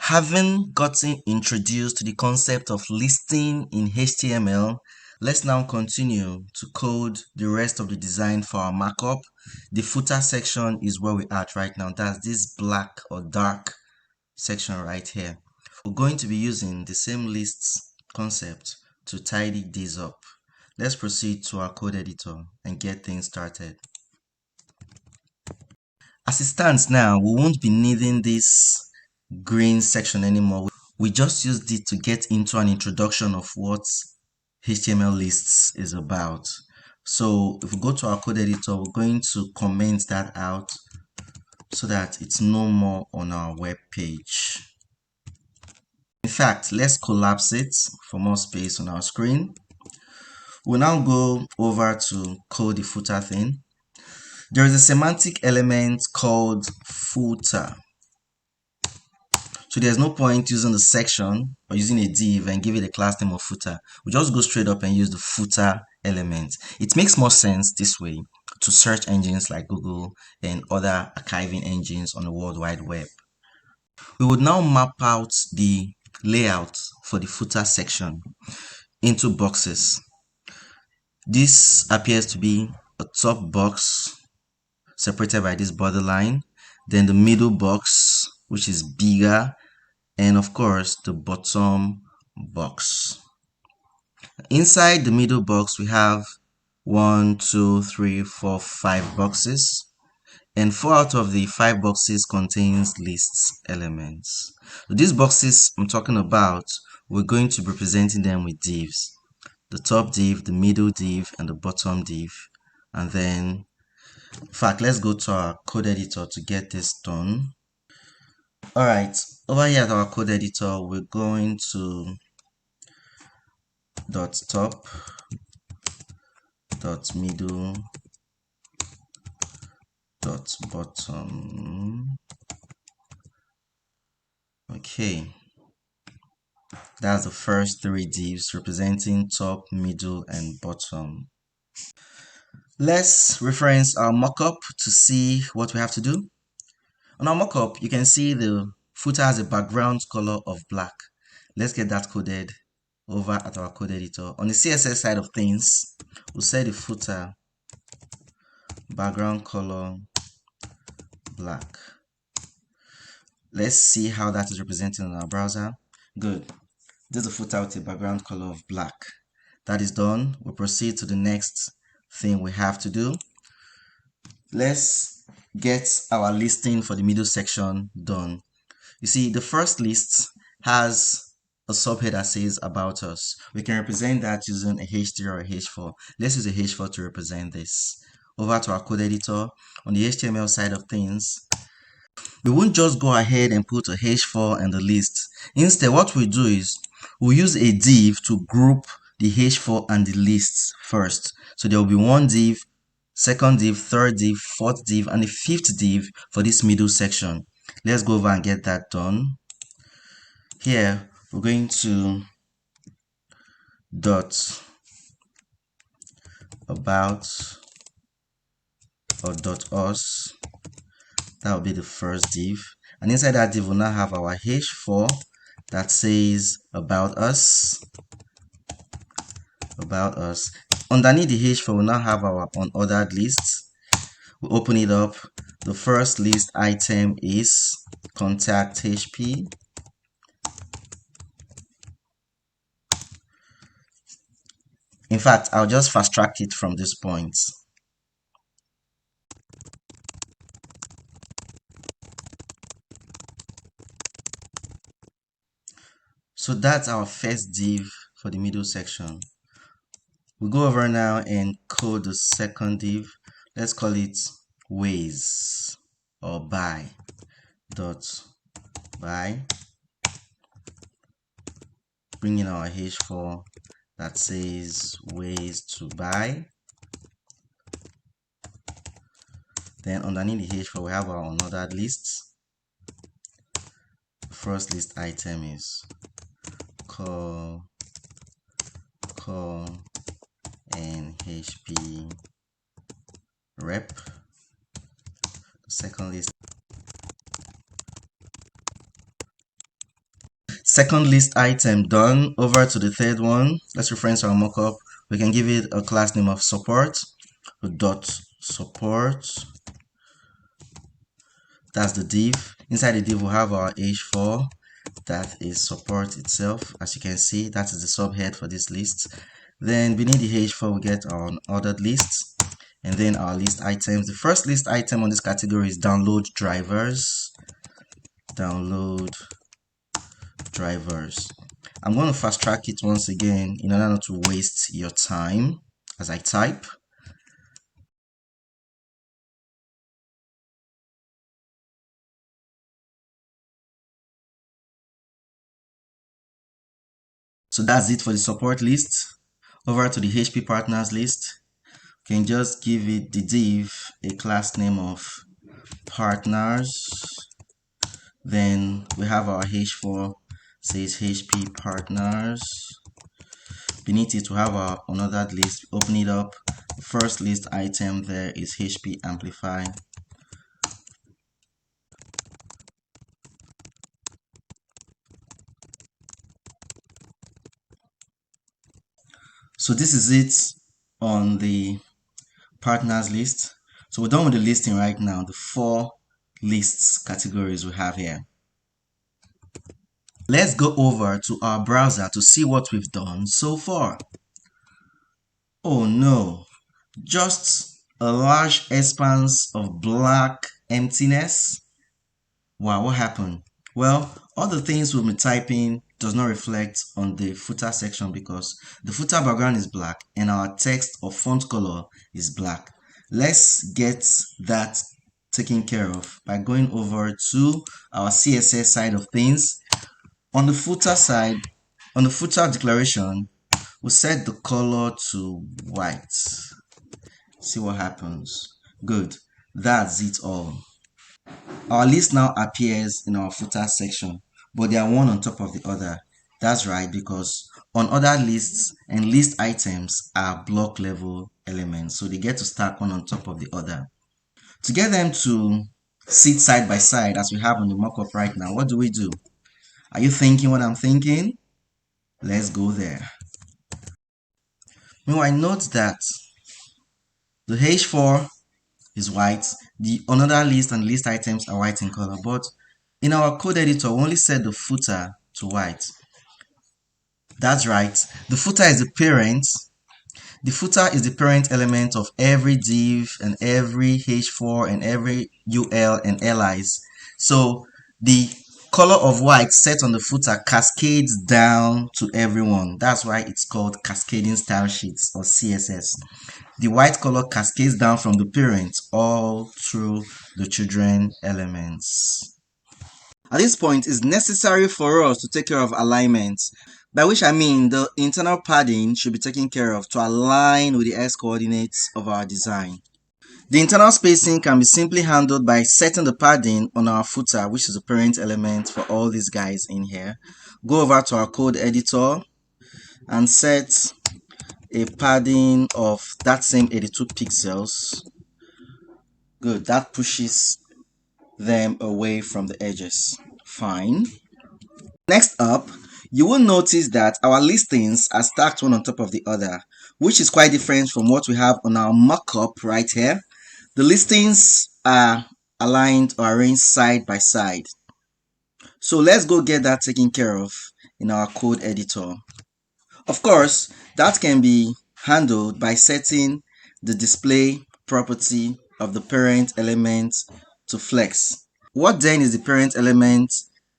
Having gotten introduced to the concept of listing in HTML, let's now continue to code the rest of the design for our markup. The footer section is where we're at right now. That's this black or dark section right here. We're going to be using the same lists concept to tidy these up. Let's proceed to our code editor and get things started. As it stands now, we won't be needing this green section anymore. We just used it to get into an introduction of what HTML lists is about. So if we go to our code editor, we're going to comment that out so that it's no more on our web page. In fact, let's collapse it for more space on our screen. We'll now go over to code the footer thing. There is a semantic element called footer. So there's no point using the section or using a div and give it a class name of footer. We just go straight up and use the footer element. It makes more sense this way to search engines like Google and other archiving engines on the World Wide Web. We would now map out the layout for the footer section into boxes. This appears to be a top box separated by this borderline, then the middle box, which is bigger, and of course the bottom box. Inside the middle box we have 1, 2, 3, 4, 5 boxes, and 4 out of the 5 boxes contains lists elements. So these boxes I'm talking about, we're going to be representing them with divs. The top div, the middle div, and the bottom div. And then, in fact, let's go to our code editor to get this done. Alright, over here at our code editor, we're going to dot top, dot middle, dot bottom. Okay, that's the first 3 divs representing top, middle, and bottom. Let's reference our mockup to see what we have to do. On our mockup, you can see the footer has a background color of black. Let's get that coded over at our code editor. On the CSS side of things, we'll set the footer background color black. Let's see how that is represented on our browser. Good. This is the footer with a background color of black. That is done. We'll proceed to the next thing we have to do. Let's get our listing for the middle section done. You see, the first list has a subhead that says about us. We can represent that using a H3 or a H4. Let's use a H4 to represent this. Over to our code editor. On the HTML side of things, we won't just go ahead and put a H4 and the list. Instead, what we do is we'll use a div to group the H4 and the lists first. So there will be one div, second div, third div, fourth div, and a fifth div for this middle section. Let's go over and get that done. Here, we're going to dot about or dot us. That will be the first div. And inside that div, we'll now have our H4 that says about us. About us. Underneath the H4, we'll now have our unordered lists. We'll open it up. The first list item is contact HP. In fact, I'll just fast track it from this point. So that's our first div for the middle section. We'll go over now and code the second div. Let's call it ways or buy dot buy. Bring in our H4 that says ways to buy. Then underneath the H4 we have our unordered lists. First list item is call and HP rep. The second list Second list item done. Over to the third one. Let's reference our mockup. We can give it a class name of support. Dot support. That's the div. Inside the div, we'll have our h4. That is support itself. As you can see, that is the subhead for this list. Then beneath the h4, we get our ordered lists. And then our list items. The first list item on this category is download drivers. Download drivers. I'm going to fast track it once again in order not to waste your time as I type. So that's it for the support list. Over to the HP partners list. You can just give it the div a class name of partners. Then we have our h4 says HP partners. Beneath it we have our another list. Open it up. First list item there is HP amplify. So this is it on the partners list. So we're done with the listing right now, the 4 lists categories we have here. Let's go over to our browser to see what we've done so far. Oh no, just a large expanse of black emptiness. Wow, what happened? Well, all the things we've been typing does not reflect on the footer section because the footer background is black and our text or font color is black. Let's get that taken care of by going over to our CSS side of things. On the footer side, on the footer declaration, we'll set the color to white. See what happens. Good. That's it all. Our list now appears in our footer section, but they are one on top of the other. That's right, because on other lists and list items are block level elements, so they get to stack one on top of the other. To get them to sit side by side as we have on the mockup right now, what do we do? Are you thinking what I'm thinking? Let's go there. Meanwhile, note that the H4 is white, the another list and list items are white in color, but in our code editor we only set the footer to white. That's right, the footer is the parent. The footer is the parent element of every div and every h4 and every ul and lis. So the color of white set on the footer cascades down to everyone. That's why it's called cascading style sheets or css. The white color cascades down from the parent all through the children elements. At this point, it's necessary for us to take care of alignment, by which I mean the internal padding should be taken care of to align with the x coordinates of our design. The internal spacing can be simply handled by setting the padding on our footer, which is the parent element for all these guys in here. Go over to our code editor and set a padding of that same 82 pixels. Good, that pushes them away from the edges. Fine. Next up, you will notice that our listings are stacked one on top of the other, which is quite different from what we have on our mockup right here. The listings are aligned or arranged side by side. So let's go get that taken care of in our code editor. Of course, that can be handled by setting the display property of the parent element to flex. What then is the parent element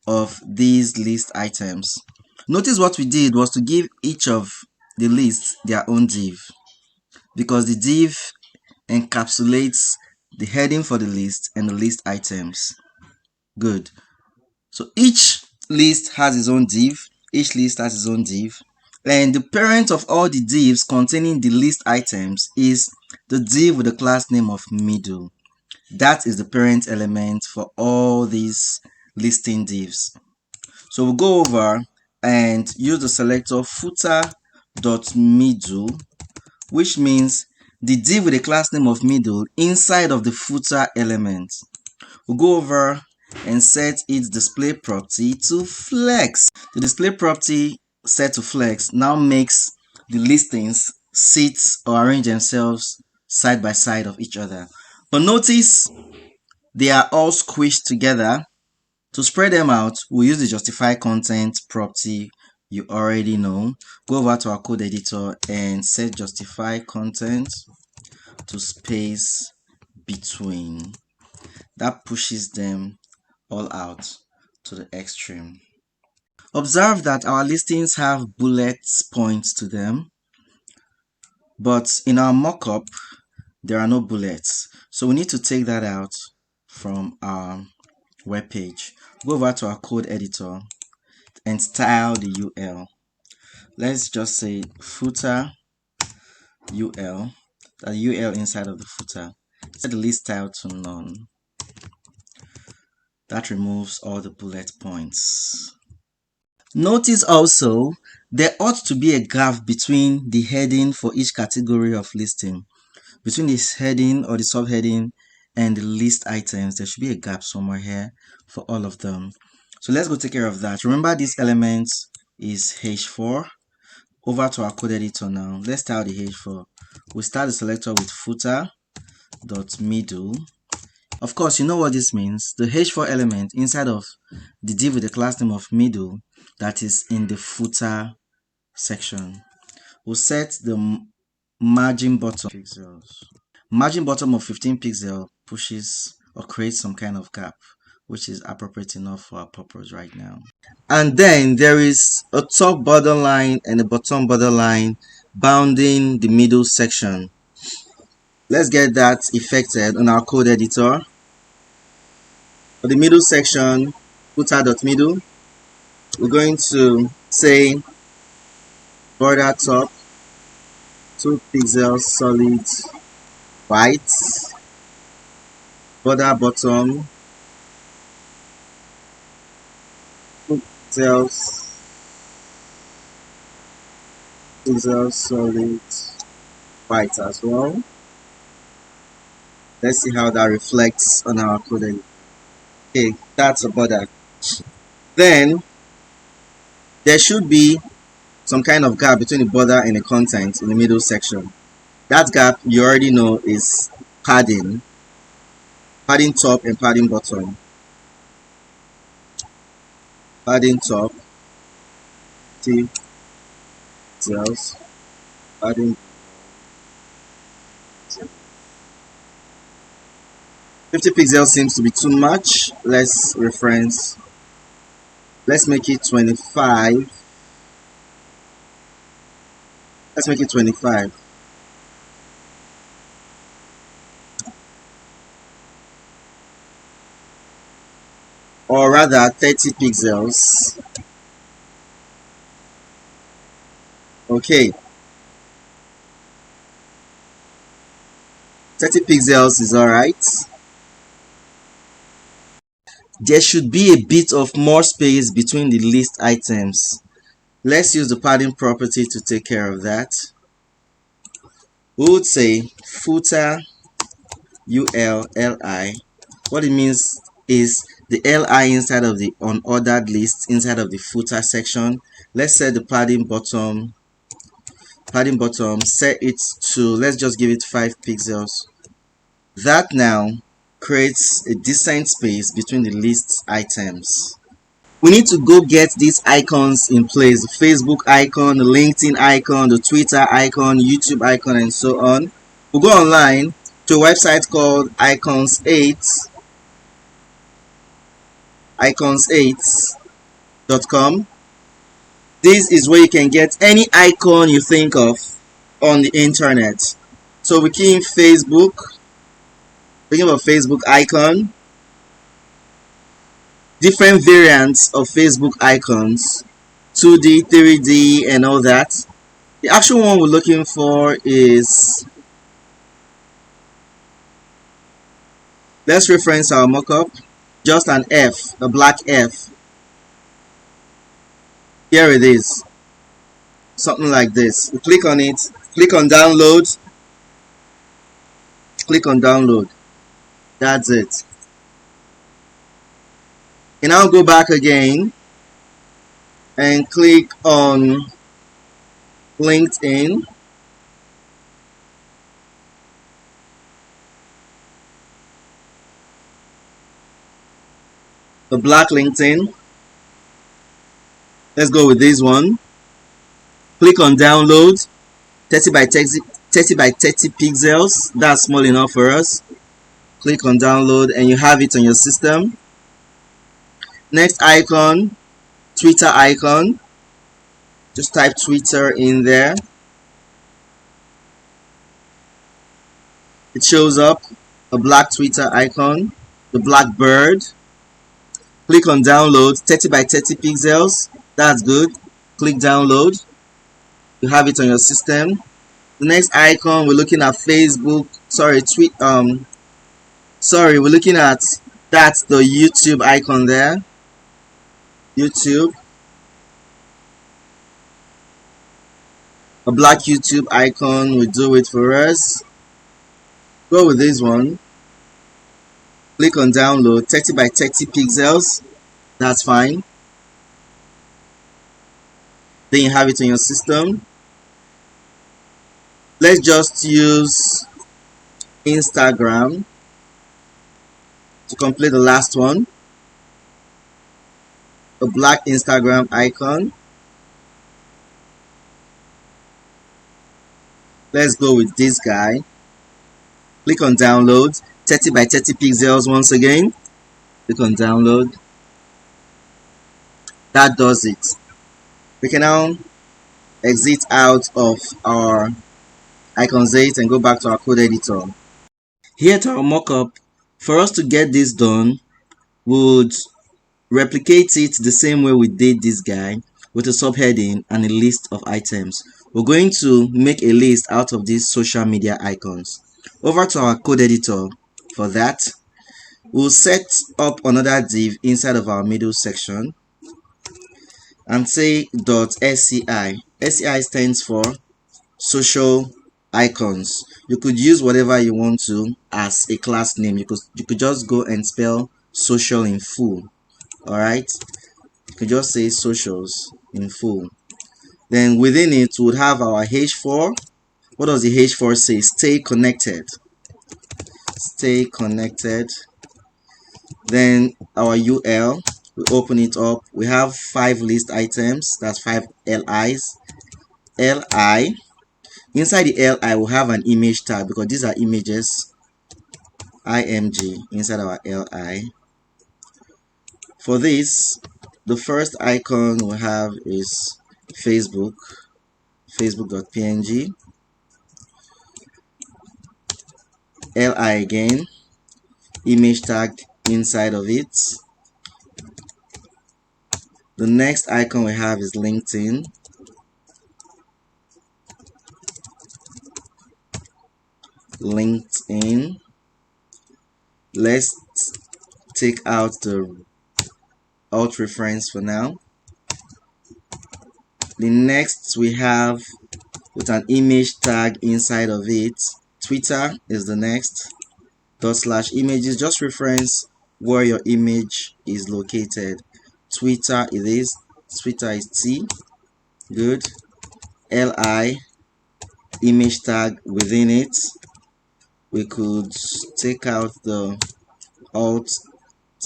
of these list items? Notice what we did was to give each of the lists their own div, because the div encapsulates the heading for the list and the list items. Good. So each list has its own div, each list has its own div, and the parent of all the divs containing the list items is the div with the class name of middle. That is the parent element for all these listing divs. So we'll go over and use the selector footer.middle, which means the div with the class name of middle inside of the footer element. We'll go over and set its display property to flex. The display property set to flex now makes the listings sit or arrange themselves side by side of each other. But notice they are all squished together. To spread them out, we'll use the justify content property you already know. Go over to our code editor and set justify content to space between. That pushes them all out to the extreme. Observe that our listings have bullet points to them, but in our mockup, there are no bullets. So we need to take that out from our web page. Go over to our code editor and style the UL. Let's just say footer UL, the UL inside of the footer. Set the list style to none. That removes all the bullet points. Notice also there ought to be a gap between the heading for each category of listing. Between this heading or the subheading and the list items, there should be a gap somewhere here for all of them. So let's go take care of that. Remember, this element is H4. Over to our code editor now. Let's start the H4. We start the selector with footer.middle. Of course, you know what this means. The H4 element inside of the div with the class name of middle that is in the footer section. We'll set the margin bottom pixels. Margin bottom of 15 pixels pushes or creates some kind of gap, which is appropriate enough for our purpose right now. And then there is a top borderline and a bottom borderline bounding the middle section. Let's get that effected on our code editor. For the middle section, footer.middle, we're going to say border top 2 pixels solid white, border bottom 2 pixels solid white as well. Let's see how that reflects on our code. Okay, that's a border. Then there should be some kind of gap between the border and the content in the middle section. That gap you already know is padding top and padding bottom. Padding top 50 pixels, padding 50 pixels seems to be too much. Let's reference. Let's make it 25. Let's make it 25. Or rather 30 pixels. Okay. 30 pixels is alright. There should be a bit of more space between the list items. Let's use the padding property to take care of that. We would say footer ULLI. What it means is the LI inside of the unordered list inside of the footer section. Let's set the padding bottom set it to, let's just give it 5 pixels. That now creates a decent space between the list items. We need to go get these icons in place: the Facebook icon, the LinkedIn icon, the Twitter icon, YouTube icon, and so on. We'll go online to a website called icons8.com. This is where you can get any icon you think of on the internet. So we key in Facebook, thinking of a Facebook icon, different variants of Facebook icons, 2D, 3D, and all that. The actual one we're looking for is, let's reference our mockup, just an F, a black F. Here it is, something like this. You click on it, click on download, click on download. That's it. And I'll go back again and click on LinkedIn. The black LinkedIn. Let's go with this one. Click on download. 30 by 30, 30 by 30 pixels. That's small enough for us. Click on download and you have it on your system. Next icon, Twitter icon. Just type Twitter in there. It shows up a black Twitter icon, the black bird. Click on download, 30 by 30 pixels. That's good. Click download. You have it on your system. The next icon, we're looking at Facebook. We're looking at, that's the YouTube icon there. YouTube. A black YouTube icon will do it for us. Go with this one. Click on download, 30 by 30 pixels. That's fine. Then you have it in your system. Let's just use Instagram to complete the last one. A black Instagram icon. Let's go with this guy. Click on download, 30 by 30 pixels once again. Click on download. That does it. We can now exit out of our icons 8 and go back to our code editor. Here to our mockup, for us to get this done, we'll replicate it the same way we did this guy with a subheading and a list of items. We're going to make a list out of these social media icons. Over to our code editor. For that, we'll set up another div inside of our middle section and say .sci. SCI stands for social icons. You could use whatever you want to as a class name. You could just go and spell social in full. Alright, you can just say socials in full. Then within it we would have our H4. What does the H4 say? Stay connected. Stay connected. Then our UL, we open it up. We have 5 list items. That's 5 LIs. LI. Inside the LI, we'll have an image tag because these are images. IMG inside our LI. For this, the first icon we have is Facebook. Facebook.png. LI again. Image tag inside of it. The next icon we have is LinkedIn. LinkedIn. Let's take out the alt reference for now. The next we have with an image tag inside of it. Twitter is the next. /images, just reference where your image is located. Twitter it is. Twitter is T. Good. LI image tag within it. We could take out the alt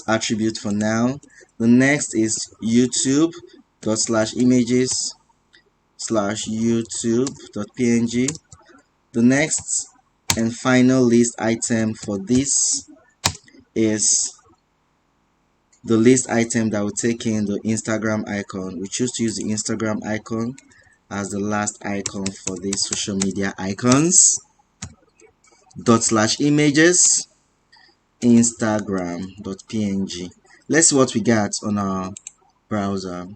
attribute for now. The next is YouTube ./images /youtube.png. The next and final list item for this is the list item that will take in the Instagram icon. We choose to use the Instagram icon as the last icon for these social media icons. /images Instagram.png. Let's see what we got on our browser.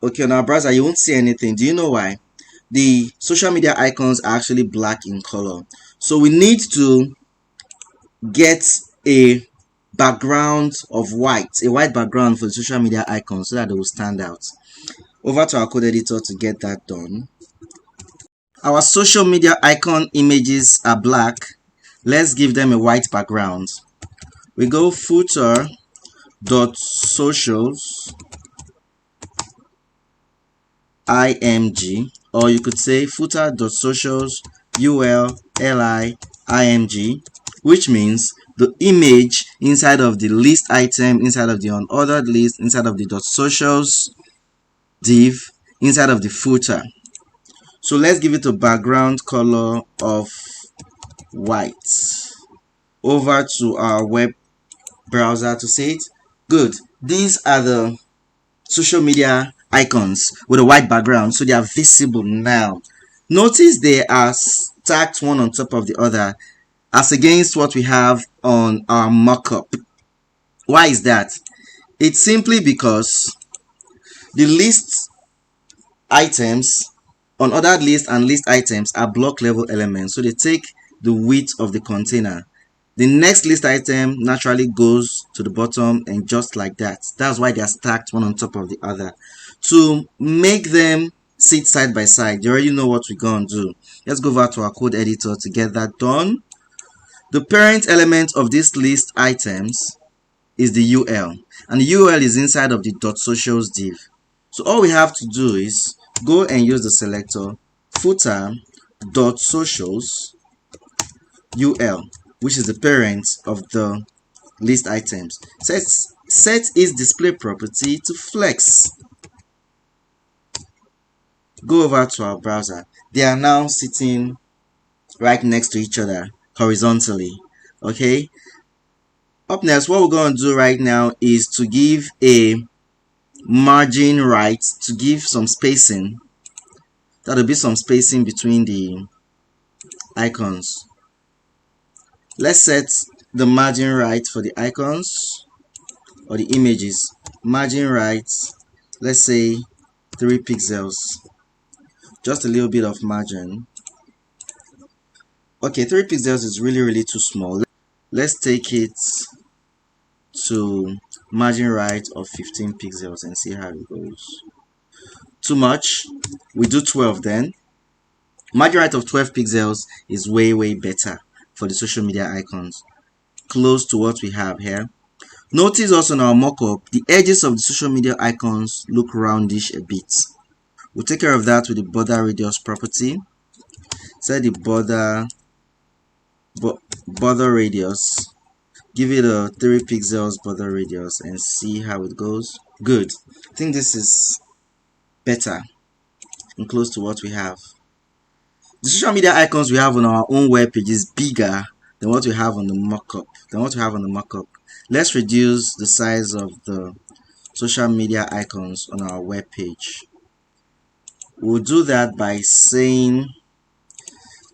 Okay, on our browser you won't see anything. Do you know why? The social media icons are actually black in color, so we need to get a background of white, a white background for the social media icons so that they will stand out. Over to our code editor to get that done. Our social media icon images are black. Let's give them a white background. We go footer dot socials img, or you could say footer dot socials ul li img, which means the image inside of the list item, inside of the unordered list, inside of the dot socials div, inside of the footer. So let's give it a background color of white. Over to our web browser to see it. Good. These are the social media icons with a white background, so they are visible now. Notice they are stacked one on top of the other as against what we have on our mockup. Why is that? It's simply because the list items, unordered list and list items are block level elements, so they take the width of the container. The next list item naturally goes to the bottom, and just like that. That's why they are stacked one on top of the other. To make them sit side by side, you already know what we're going to do. Let's go over to our code editor to get that done. The parent element of this list items is the UL, and the UL is inside of the .socials div. So all we have to do is go and use the selector footer .socials UL, which is the parent of the list items. Set its display property to flex. Go over to our browser. They are now sitting right next to each other horizontally. Okay. Up next, what we're going to do right now is to give a margin right, to give some spacing. That'll be some spacing between the icons. Let's set the margin right for the icons or the images. Margin right, let's say 3 pixels. Just a little bit of margin. Okay, 3 pixels is really too small. Let's take it to margin right of 15 pixels and see how it goes. Too much? We do 12 then. Margin right of 12 pixels is way better for the social media icons. Close to what we have here. Notice also in our mockup, the edges of the social media icons look roundish a bit. We'll take care of that with the border radius property. Set the border radius. Give it a 3 pixels border radius and see how it goes. Good. I think this is better and close to what we have. The social media icons we have on our own web page is bigger than what we have on the mockup. Let's reduce the size of the social media icons on our web page. We'll do that by saying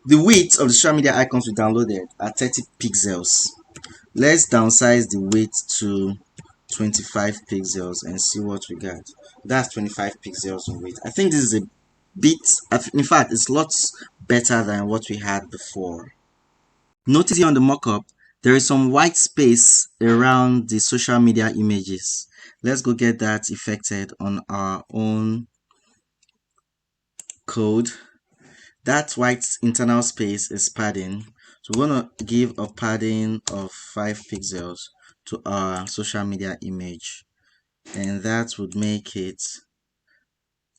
the width of the social media icons we downloaded are 30 pixels. Let's downsize the width to 25 pixels and see what we got. That's 25 pixels in width. I think this is a bit, in fact, it's lots better than what we had before. Notice here on the mockup, there is some white space around the social media images. Let's go get that effected on our own code. That white internal space is padding. So we're going to give a padding of 5 pixels to our social media image. And that would make it,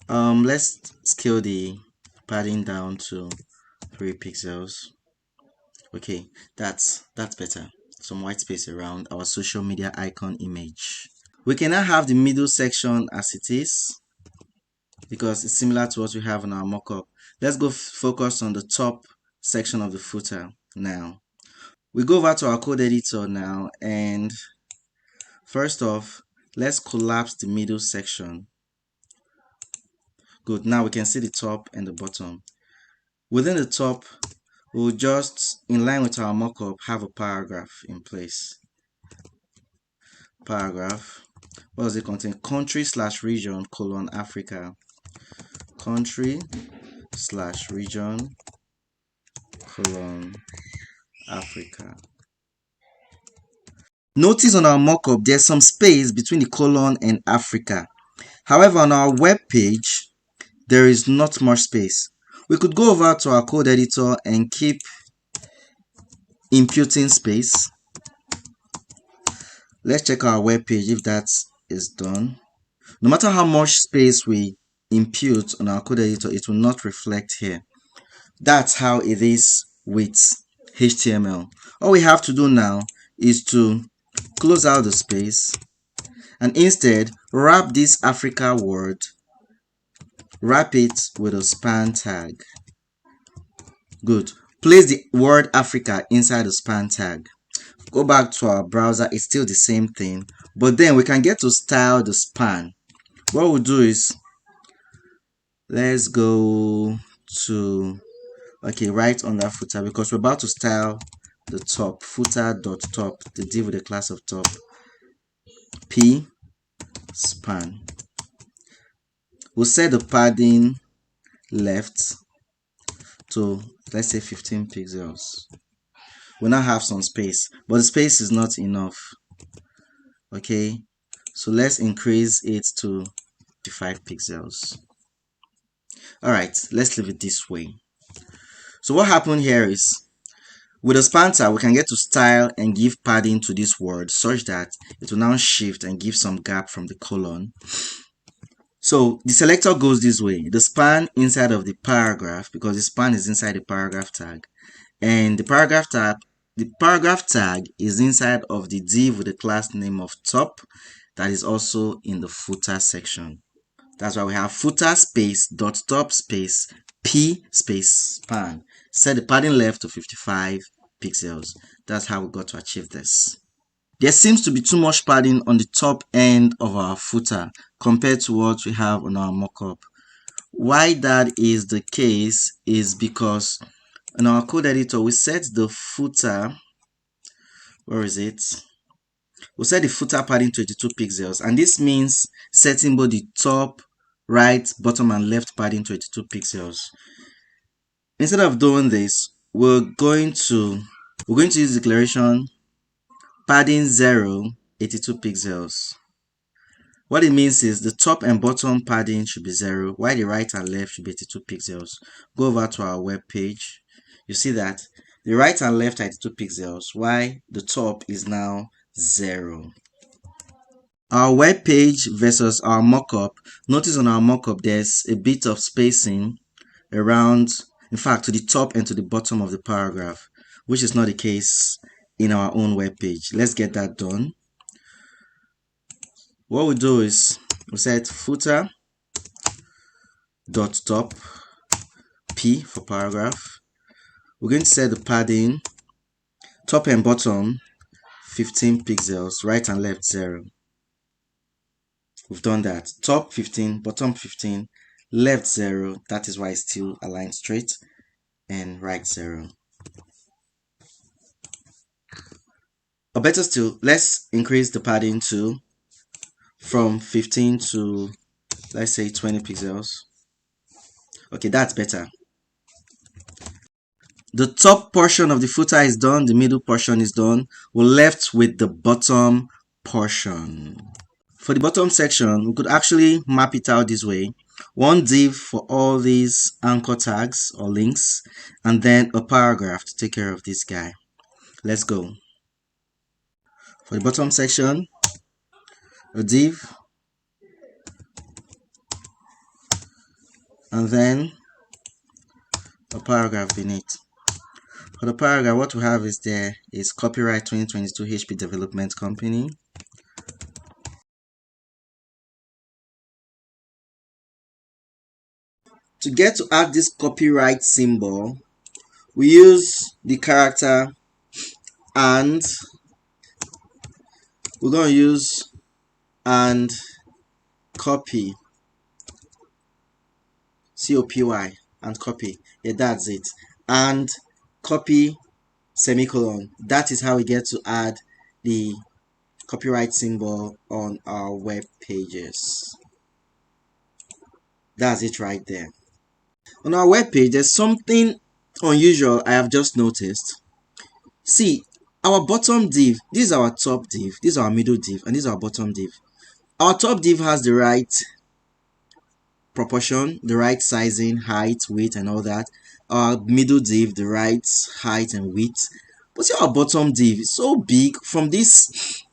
let's scale the padding down to 3 pixels. Okay, that's better. Some white space around our social media icon image. We can now have the middle section as it is because it's similar to what we have in our mockup. Let's go focus on the top section of the footer now. We go over to our code editor now, and first off, let's collapse the middle section. Good, now we can see the top and the bottom. Within the top, we'll just, in line with our mockup, have a paragraph in place. Paragraph. What does it contain? Country/region : Africa. Country/region : Africa. Notice on our mockup there's some space between the colon and Africa. However, on our web page, there is not much space. We could go over to our code editor and keep imputing space. Let's check our web page if that is done. No matter how much space we impute on our code editor, it will not reflect here. That's how it is with HTML. All we have to do now is to close out the space and instead wrap this Africa word, wrap it with a span tag. Good. Place the word Africa inside the span tag. Go back to our browser, it's still the same thing, but then we can get to style the span. What we'll do is, let's go to, okay, right under footer, because we're about to style the top, footer.top, the div with the class of top, p span. We'll set the padding left to, let's say, 15 pixels. We now have some space, but the space is not enough. Okay, so let's increase it to 5 pixels. All right, let's leave it this way. So what happened here is, with a span tag, we can get to style and give padding to this word such that it will now shift and give some gap from the colon. So the selector goes this way, the span inside of the paragraph, because the span is inside the paragraph tag, and the paragraph tag is inside of the div with the class name of top that is also in the footer section. That's why we have footer space dot top space p space span. Set the padding left to 55 pixels. That's how we got to achieve this. There seems to be too much padding on the top end of our footer compared to what we have on our mockup. Why that is the case is because in our code editor we set the footer, where is it? We set the footer padding to 82 pixels, and this means setting both the top, right, bottom, and left padding to 82 pixels. Instead of doing this, we're going to use declaration padding 0, 82 pixels. What it means is the top and bottom padding should be 0, while the right and left should be 82 pixels. Go over to our web page. You see that the right and left are 82 pixels, while the top is now 0. Our web page versus our mockup. Notice on our mockup there's a bit of spacing around, in fact, to the top and to the bottom of the paragraph, which is not the case in our own web page. Let's get that done. What we do is we set footer dot top p for paragraph. We're going to set the padding top and bottom 15 pixels, right and left 0. We've done that. Top 15, bottom 15, left 0. That is why it's still aligned straight, and right 0. Or better still, let's increase the padding to from 15 to, let's say, 20 pixels. Okay, that's better. The top portion of the footer is done, the middle portion is done. We're left with the bottom portion. For the bottom section, we could actually map it out this way. One div for all these anchor tags or links, and then a paragraph to take care of this guy. Let's go. For the bottom section, a div, and then a paragraph beneath. For the paragraph, what we have is there is copyright 2022 HP Development Company. To get to add this copyright symbol, we use the character and. We're going to use and copy, C-O-P-Y, and copy. Yeah, that's it. And copy semicolon. That is how we get to add the copyright symbol on our web pages. That's it right there. On our web page, there's something unusual I have just noticed. See, our bottom div, this is our top div, this is our middle div, and this is our bottom div. Our top div has the right proportion, the right sizing, height, width, and all that. Our middle div, the right height and width. But see, our bottom div is so big. From this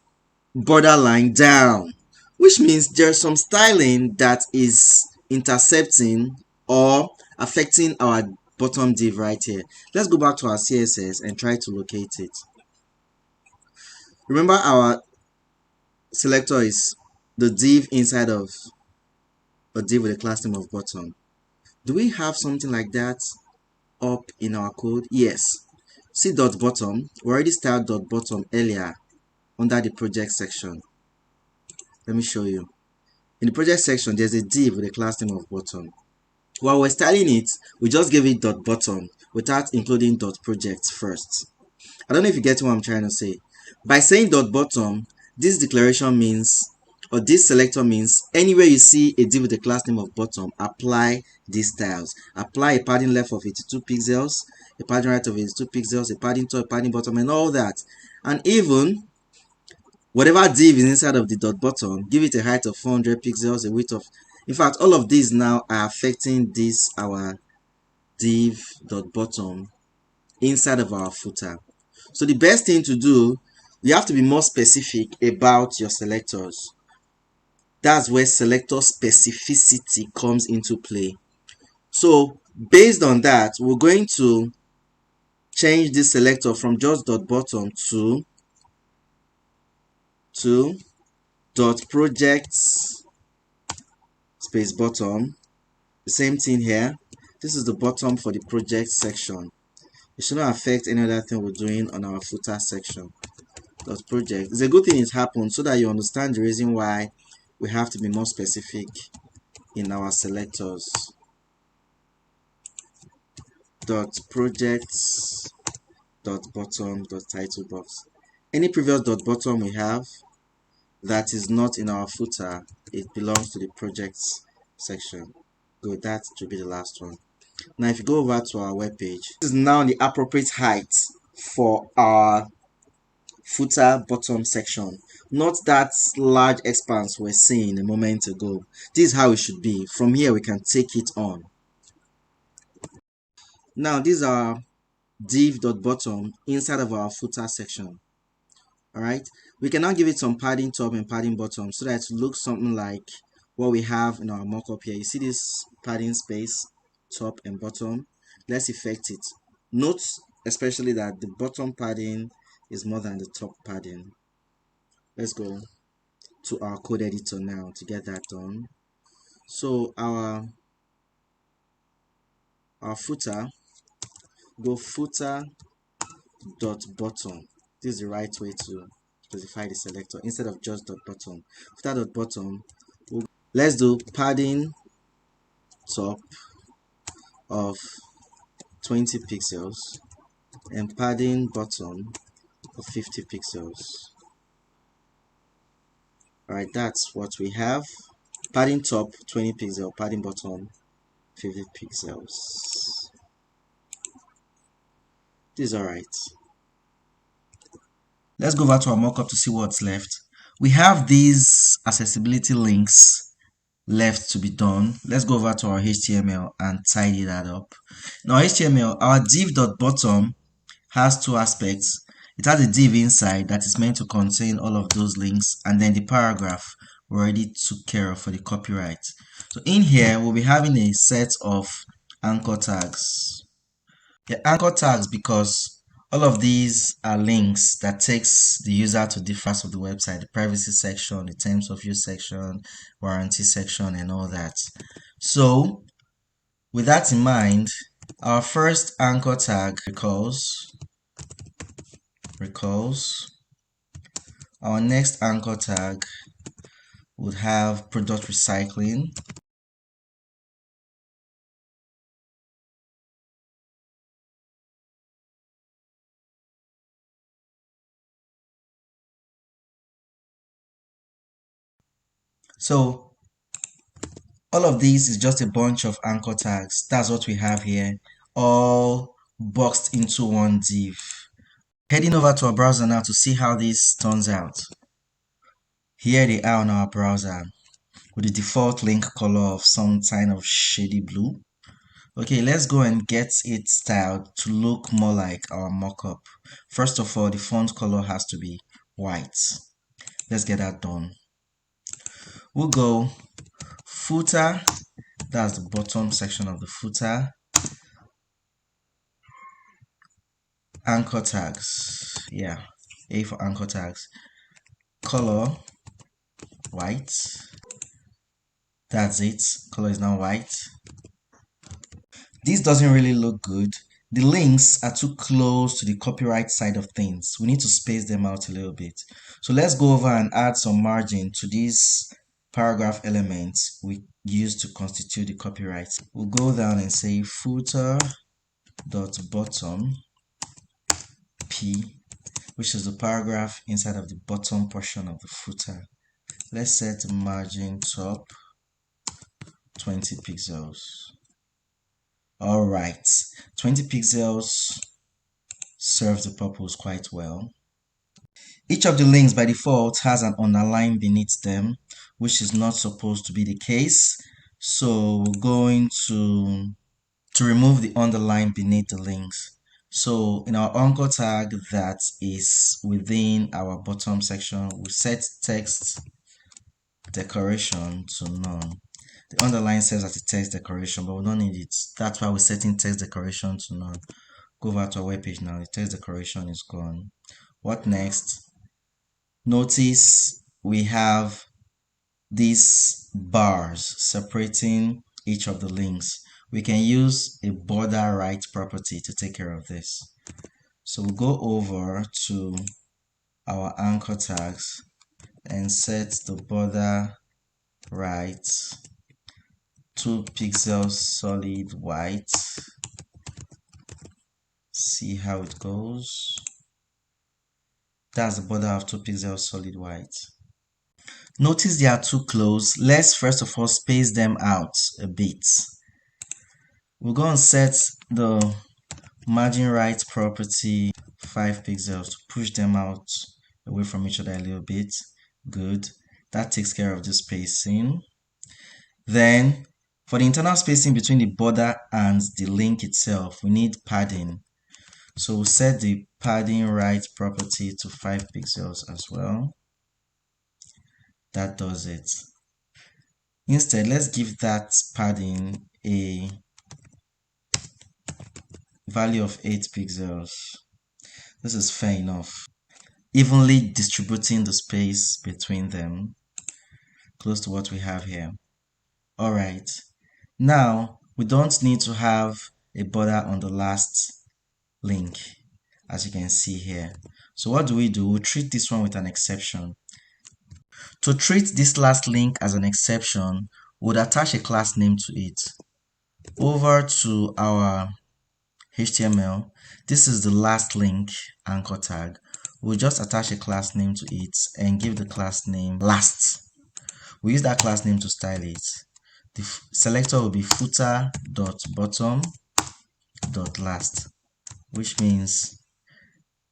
borderline down, which means there's some styling that is intercepting or affecting our bottom div right here. Let's go back to our CSS and try to locate it. Remember, our selector is the div inside of a div with a class name of bottom. Do we have something like that up in our code? Yes. See dot bottom. We already styled dot bottom earlier under the project section. Let me show you. In the project section, there's a div with a class name of bottom. While we're styling it, we just gave it dot bottom without including dot project first. I don't know if you get what I'm trying to say. By saying dot bottom, this declaration means, or this selector means, anywhere you see a div with a class name of bottom, apply these styles. Apply a padding left of 82 pixels, a padding right of 82 pixels, a padding top, a padding bottom, and all that. And even whatever div is inside of the dot bottom, give it a height of 400 pixels, a width of, in fact, all of these now are affecting this, our div dot bottom inside of our footer. So the best thing to do, you have to be more specific about your selectors. That's where selector specificity comes into play. So based on that, we're going to change this selector from just dot bottom to dot projects space bottom. The same thing here. This is the bottom for the project section. It should not affect any other thing we're doing on our footer section. Dot project. It's a good thing it happened so that you understand the reason why we have to be more specific in our selectors. Dot projects dot bottom dot title box. Any previous dot bottom we have that is not in our footer, it belongs to the projects section. Good, that should be the last one. Now if you go over to our web page, this is now the appropriate height for our footer bottom section, not that large expanse we're seeing a moment ago. This is how it should be. From here we can take it on. Now these are div.bottom inside of our footer section. Alright, we can now give it some padding top and padding bottom so that it looks something like what we have in our mockup here. You see this padding space, top and bottom. Let's effect it. Note especially that the bottom padding is more than the top padding. Let's go to our code editor now to get that done. So our footer, go footer dot bottom. This is the right way to specify the selector instead of just dot bottom. Footer dot bottom. Let's do padding top of 20 pixels and padding bottom of 50 pixels. Alright, that's what we have. Padding top 20 pixels, padding bottom 50 pixels. This is alright. Let's go back to our mockup to see what's left. We have these accessibility links left to be done. Let's go over to our HTML and tidy that up. Now HTML, our div.bottom has two aspects. It has a div inside that is meant to contain all of those links, and then the paragraph we already took care of for the copyright. So in here we'll be having a set of anchor tags. The anchor tags because all of these are links that takes the user to different parts of the website, the privacy section, the terms of use section, warranty section, and all that. So with that in mind, our first anchor tag recalls. Our next anchor tag would have product recycling. So all of these is just a bunch of anchor tags. That's what we have here, all boxed into one div. Heading over to our browser now to see how this turns out. Here they are on our browser with the default link color of some kind of shady blue. Okay, let's go and get it styled to look more like our mockup. First of all, the font color has to be white. Let's get that done. We'll go footer, that's the bottom section of the footer. Anchor tags, yeah, A for anchor tags. Color, white. That's it. Color is now white. This doesn't really look good. The links are too close to the copyright side of things. We need to space them out a little bit. So let's go over and add some margin to these paragraph elements we use to constitute the copyright. We'll go down and say footer dot bottom P, which is the paragraph inside of the bottom portion of the footer. Let's set margin top 20 pixels. Alright, 20 pixels serves the purpose quite well. Each of the links by default has an underline beneath them, which is not supposed to be the case. So we're going to remove the underline beneath the links. So in our anchor tag that is within our bottom section, we set text decoration to none. The underline serves as a text decoration, but we don't need it. That's why we're setting text decoration to none. Go over to our web page now. The text decoration is gone. What next? Notice we have these bars separating each of the links. We can use a border right property to take care of this. So we'll go over to our anchor tags and set the border right 2 pixels solid white. See how it goes. That's the border of 2 pixels solid white. Notice they are too close. Let's first of all space them out a bit. We're going to set the margin right property 5 pixels to push them out away from each other a little bit. Good. That takes care of the spacing. Then for the internal spacing between the border and the link itself, we need padding. So we'll set the padding right property to 5 pixels as well. That does it. Instead, let's give that padding a value of 8 pixels. This is fair enough. Evenly distributing the space between them, close to what we have here. Alright, now we don't need to have a border on the last link, as you can see here. So what do? We'll treat this one with an exception. To treat this last link as an exception, we'll attach a class name to it. Over to our HTML, this is the last link anchor tag. We'll just attach a class name to it and give the class name last. We use that class name to style it. The selector will be footer.bottom.last, which means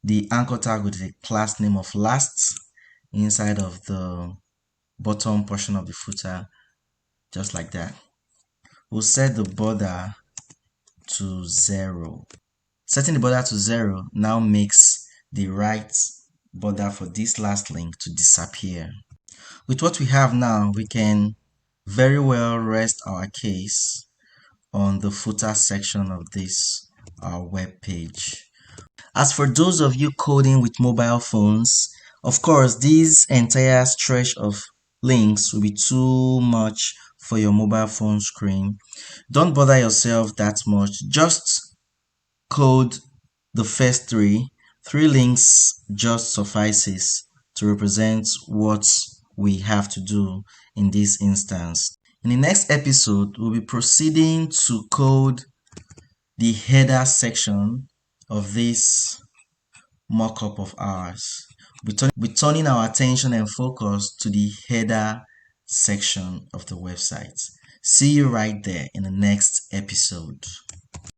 the anchor tag with the class name of last inside of the bottom portion of the footer, just like that. We'll set the border to 0. Setting the border to 0 now makes the right border for this last link to disappear. With what we have now, we can very well rest our case on the footer section of this web page. As for those of you coding with mobile phones, of course, this entire stretch of links will be too much for your mobile phone screen. Don't bother yourself that much. Just code the first three links just suffices to represent what we have to do in this instance. In the next episode, we'll be proceeding to code the header section of this mockup of ours. We're turning our attention and focus to the header section of the website. See you right there in the next episode.